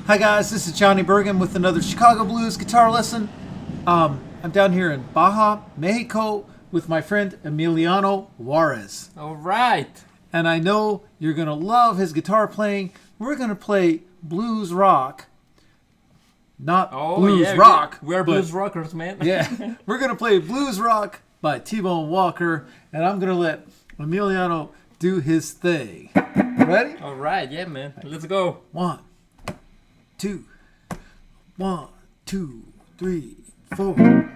Hi guys, this is Johnny Burgin with another Chicago Blues guitar lesson. I'm down here in Baja, Mexico with my friend Emiliano Juarez. All right. And I know you're going to love his guitar playing. We're going to play blues rock. Not blues rock. We're blues rockers, man. Yeah, we're going to play blues rock by T-Bone Walker. And I'm going to let Emiliano do his thing. Ready? All right, yeah, man. Let's go. 1, 2, 1, 2, 3, 4.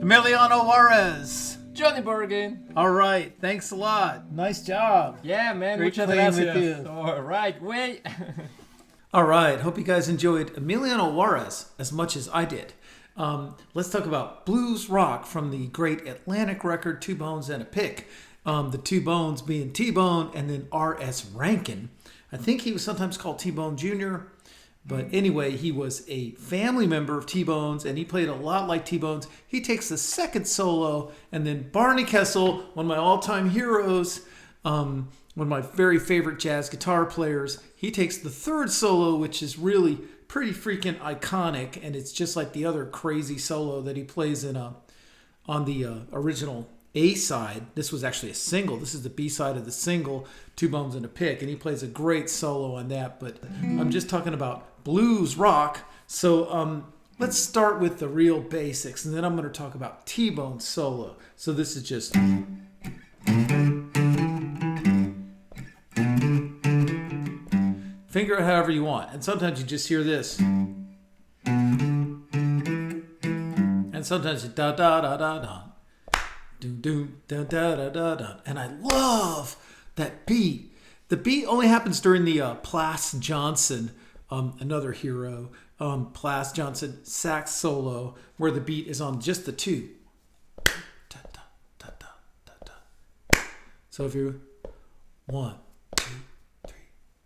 Emiliano Juarez. Johnny Burgin. All right, thanks a lot. Nice job. Yeah, man. Great Muchas playing gracias. with you. All right, wait. All right, hope you guys enjoyed Emiliano Juarez as much as I did. Let's talk about blues rock from the great Atlantic record, Two Bones and a Pick. The Two Bones being T-Bone and then RS Rankin. I think he was sometimes called T-Bone Jr., but anyway, he was a family member of T-Bone's, and he played a lot like T-Bone's. He takes the second solo, and then Barney Kessel, one of my all-time heroes, one of my very favorite jazz guitar players, he takes the third solo, which is really pretty freaking iconic, and it's just like the other crazy solo that he plays in on the original A side. This was actually a single. This is the B side of the single, Two Bones and a Pick, and he plays a great solo on that. But I'm just talking about blues rock. So let's start with the real basics, and then I'm going to talk about T-Bone solo. So this is just. Finger it however you want. And sometimes you just hear this. And sometimes you da da da da da. Do do da da da da da. And I love that beat. The beat only happens during the Plas Johnson, another hero, Plas Johnson sax solo, where the beat is on just the two. Da, da, da, da, da, da. So if you're 1, 2, 3,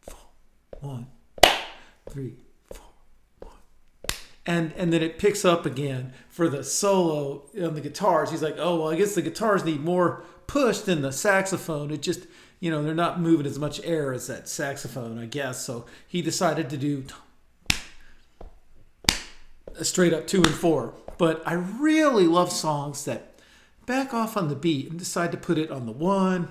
4, 1, 3, 4, 1. And then it picks up again for the solo on the guitars. He's like, oh, well, I guess the guitars need more push than the saxophone. It just, they're not moving as much air as that saxophone, I guess. So he decided to do a straight up 2 and 4. But I really love songs that back off on the beat and decide to put it on the 1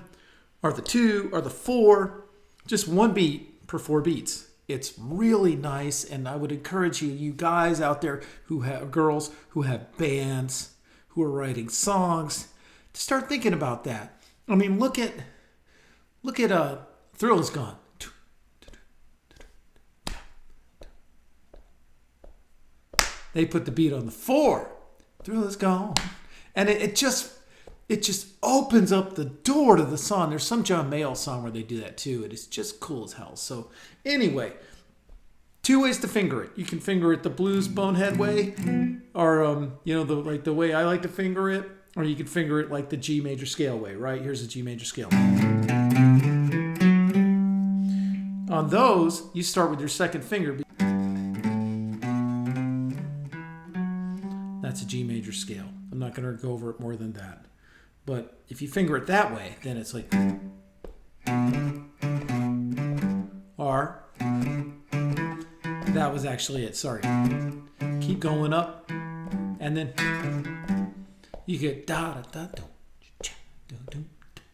or the 2 or the 4. Just one beat per 4 beats. It's really nice, and I would encourage you guys out there girls who have bands, who are writing songs, to start thinking about that. I mean, look at Thrill Is Gone. They put the beat on the 4. Thrill Is Gone, and it just opens up the door to the song. There's some John Mayall song where they do that too. It is just cool as hell. So anyway, 2 ways to finger it. You can finger it the blues bonehead way, or the way I like to finger it, or you can finger it like the G major scale way. Right? Here's the G major scale. On those, you start with your second finger. That's a G major scale. I'm not going to go over it more than that. But if you finger it that way, then it's like R. That was actually it. Sorry. Keep going up, and then you get da da da do,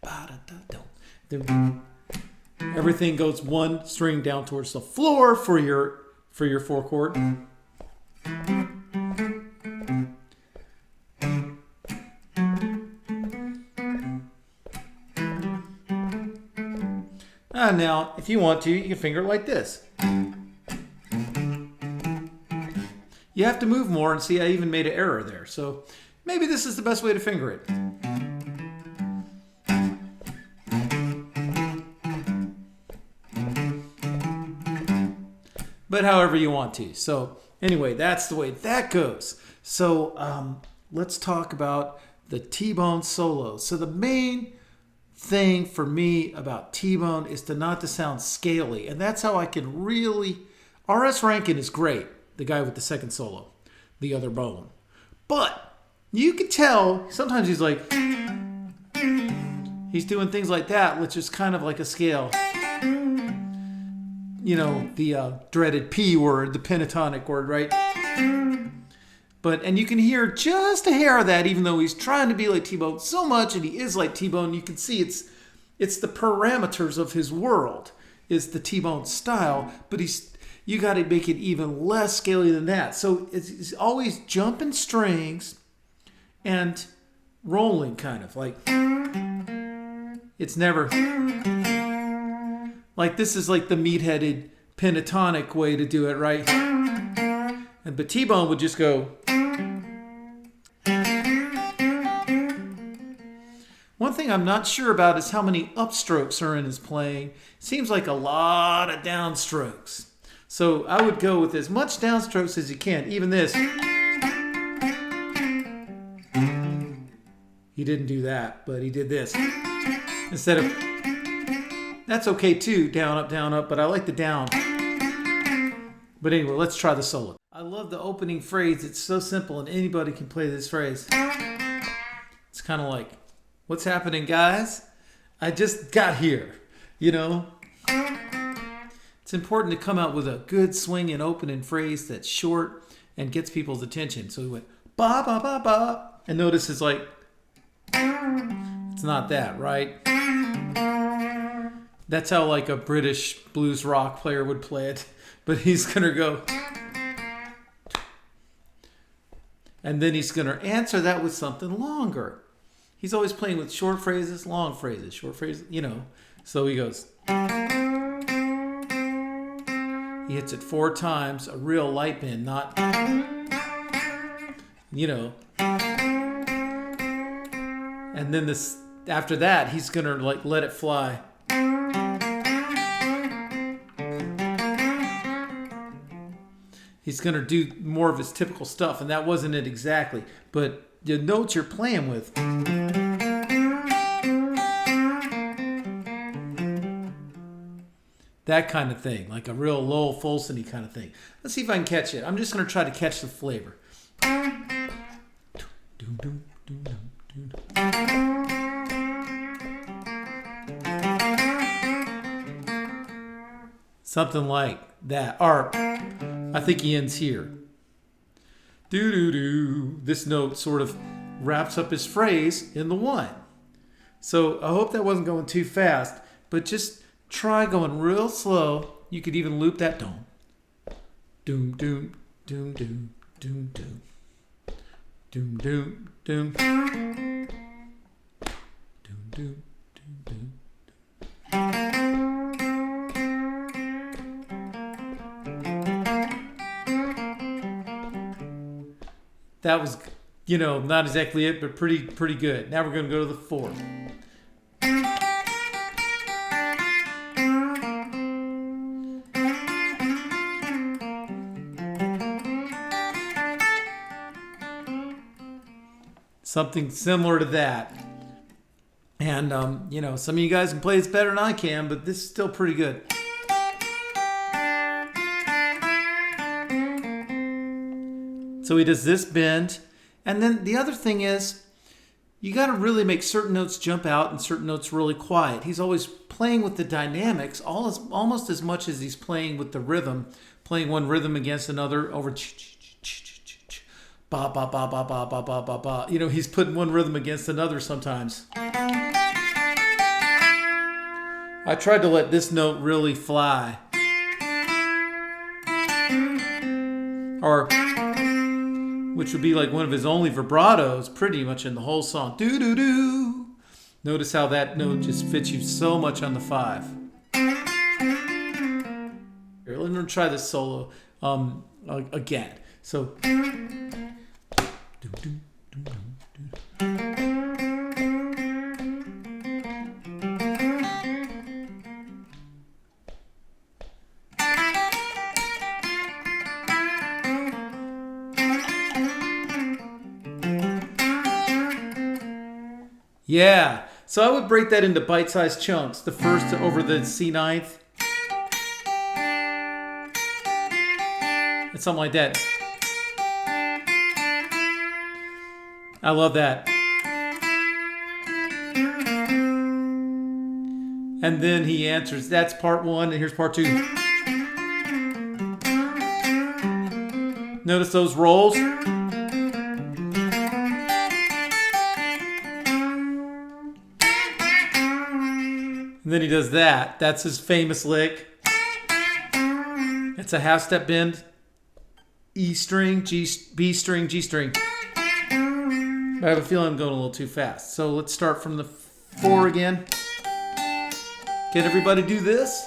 da da da. Everything goes one string down towards the floor for your 4 chord. Now, if you want to, you can finger it like this. You have to move more, and see, I even made an error there. So maybe this is the best way to finger it. But however you want to. So anyway, that's the way that goes. So let's talk about the T-Bone solo. So the main thing for me about T-Bone is not to sound scaly, and that's how I can really. RS Rankin is great, the guy with the second solo, the other bone, but you can tell sometimes he's doing things like that, which is kind of like a scale, the dreaded P word, the pentatonic word, right? And you can hear just a hair of that, even though he's trying to be like T-Bone so much, and he is like T-Bone. You can see it's the parameters of his world is the T-Bone style, but you got to make it even less scaly than that. So it's always jumping strings and rolling, kind of like it's never like this is like the meat-headed pentatonic way to do it, right? But T-Bone would just go. One thing I'm not sure about is how many upstrokes are in his playing. Seems like a lot of downstrokes. So I would go with as much downstrokes as you can. Even this. He didn't do that, but he did this. Instead of. That's okay too, down, up, but I like the down. But anyway, let's try the solo. I love the opening phrase. It's so simple and anybody can play this phrase. It's kind of like, what's happening, guys? I just got here, It's important to come out with a good swinging opening phrase that's short and gets people's attention. So we went ba ba ba ba, and notice it's like It's not that, right? That's how like a British blues rock player would play it. But he's going to go. And then he's going to answer that with something longer. He's always playing with short phrases, long phrases, short phrases, you know. So he goes. He hits it 4 times, a real light bend, not, you know. And then this, after that, he's going to like let it fly. He's going to do more of his typical stuff, and that wasn't it exactly. But the notes you're playing with. That kind of thing, like a real Lowell Fulson-y kind of thing. Let's see if I can catch it. I'm just going to try to catch the flavor. Something like that. Or I think he ends here. Do-do-do. This note sort of wraps up his phrase in the 1. So I hope that wasn't going too fast, but just try going real slow. You could even loop that doom. Doom, doom, doom, doom, doom, doom. Doom, doom, doom. Doom, doom, doom, doom. That was, you know, not exactly it, but pretty good. Now we're going to go to the 4. Something similar to that. And, you know, some of you guys can play this better than I can, but this is still pretty good. So he does this bend. And then the other thing is, you got to really make certain notes jump out and certain notes really quiet. He's always playing with the dynamics almost as much as he's playing with the rhythm, playing one rhythm against another over ba ba ba ba ba ba ba ba ba. You know, he's putting one rhythm against another sometimes. I tried to let this note really fly. Or which would be like one of his only vibratos pretty much in the whole song. Do-do-do. Notice how that note just fits you so much on the 5. Here, let me try this solo again. So. Yeah, so I would break that into bite-sized chunks. The first over the C ninth. And something like that. I love that. And then he answers, that's part 1, and here's part 2. Notice those rolls. And then he does that. That's his famous lick. It's a half step bend. E string, G, B string, G string. I have a feeling I'm going a little too fast. So let's start from the 4 again. Can everybody do this?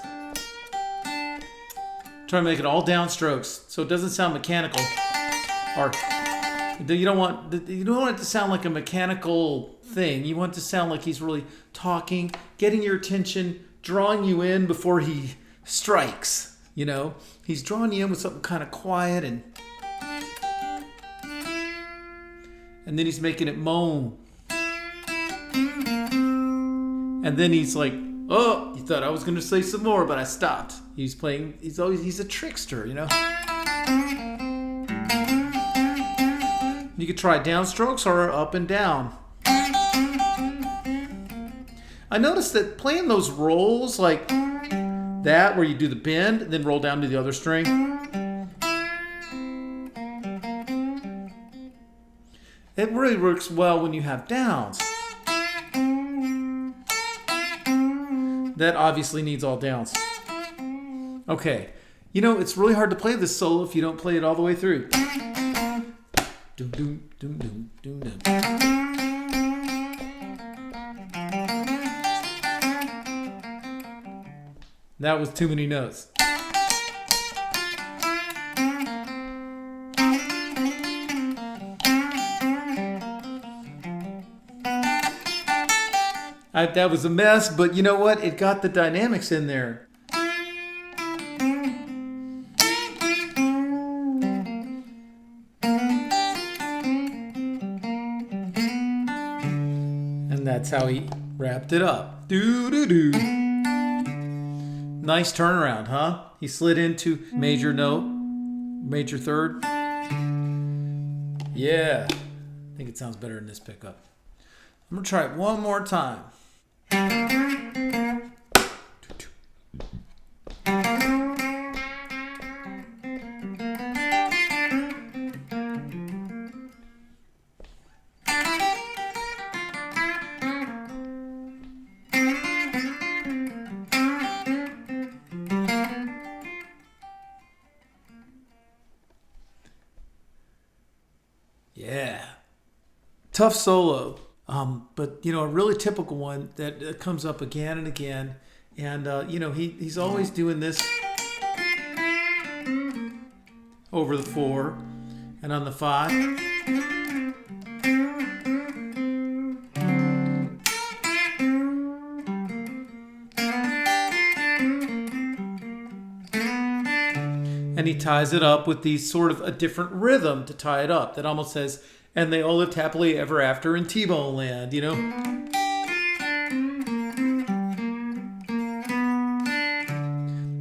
Try to make it all downstrokes so it doesn't sound mechanical. Or you don't want it to sound like a mechanical thing. You want it to sound like he's really talking, getting your attention, drawing you in before he strikes. You know, he's drawing you in with something kind of quiet and then he's making it moan. And then he's like, oh, you thought I was going to say some more, but I stopped. He's a trickster, you know. You could try downstrokes or up and down. I noticed that playing those rolls like that, where you do the bend, then roll down to the other string. It really works well when you have downs. That obviously needs all downs. Okay. You know, it's really hard to play this solo if you don't play it all the way through. Doom, doom, doom, doom, doom, doom. That was too many notes. That was a mess, but you know what? It got the dynamics in there. And that's how he wrapped it up. Doo-doo-doo. Nice turnaround, huh? He slid into major note, major third. Yeah. I think it sounds better in this pickup. I'm going to try it one more time. Yeah. Tough solo. But, you know, a really typical one that comes up again and again. And, you know, he's always doing this over the 4 and on the 5. And he ties it up with these sort of a different rhythm to tie it up that almost says, and they all lived happily ever after in T-Bone land, you know?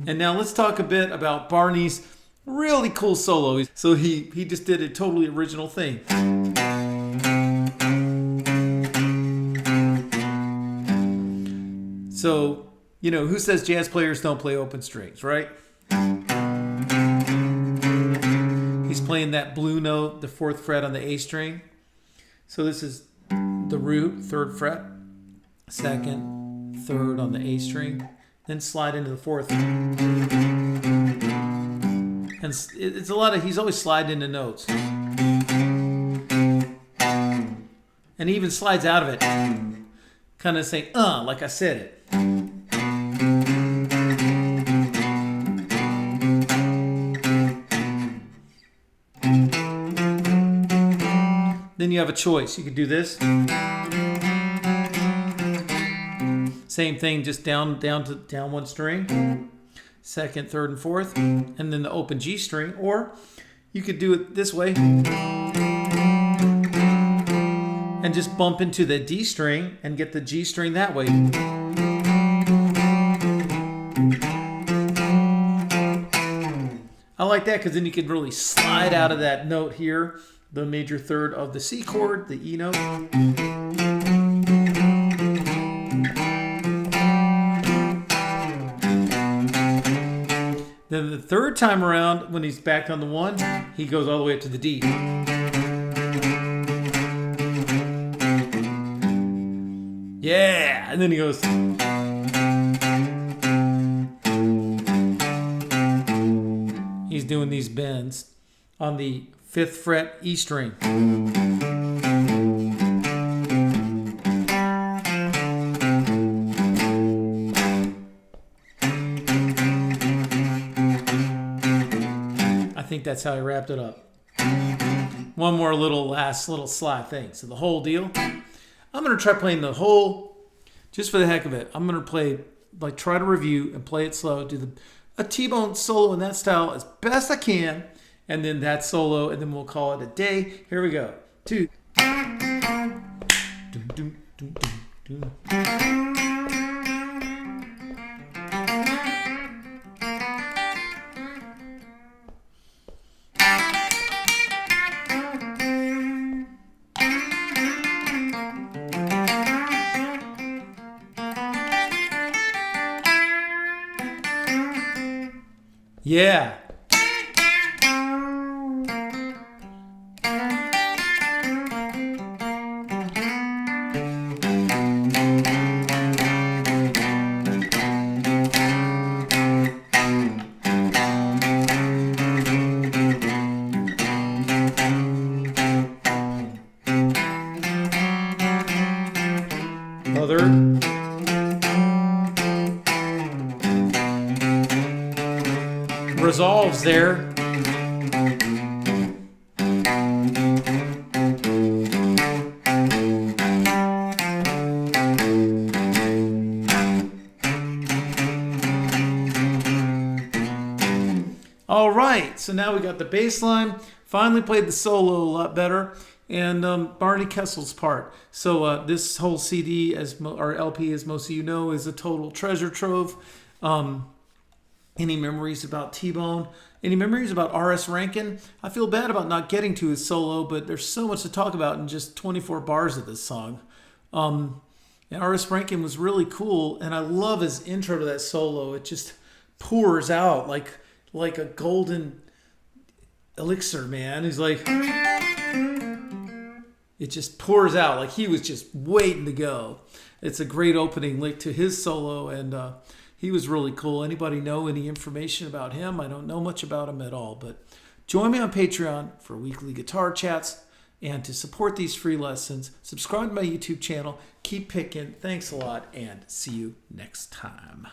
And now let's talk a bit about Barney's really cool solo. So he just did a totally original thing. So, you know, who says jazz players don't play open strings, right? He's playing that blue note, the 4th fret on the A string. So this is the root, 3rd fret, 2nd, 3rd on the A string, then slide into the 4th. And it's a lot of, he's always sliding into notes. And he even slides out of it, kind of saying, like I said it. Then you have a choice. You could do this. Same thing, just down one string. 2nd, 3rd, and 4th. And then the open G string. Or you could do it this way. And just bump into the D string and get the G string that way. I like that because then you can really slide out of that note here. The major 3rd of the C chord, the E note. Then the 3rd time around, when he's back on the 1, he goes all the way up to the D. Yeah, and then he goes. He's doing these bends on the 5th fret E string. I think that's how he wrapped it up. One more last little slide thing. So the whole deal. I'm going to try playing the whole, just for the heck of it. I'm going to play, like, try to review and play it slow. Do a T-Bone solo in that style as best I can. And then that solo, and then we'll call it a day. Here we go. 2. Yeah. pause there. All right, so now we got the bass line. Finally played the solo a lot better, and Barney Kessel's part. So this whole CD, or LP, as most of you know, is a total treasure trove. Any memories about T-Bone? Any memories about RS Rankin? I feel bad about not getting to his solo, but there's so much to talk about in just 24 bars of this song. And RS Rankin was really cool, and I love his intro to that solo. It just pours out like a golden elixir, man. He's like, it just pours out like he was just waiting to go. It's a great opening lick to his solo, and he was really cool. Anybody know any information about him? I don't know much about him at all, but join me on Patreon for weekly guitar chats, and to support these free lessons, subscribe to my YouTube channel. Keep picking. Thanks a lot, and see you next time.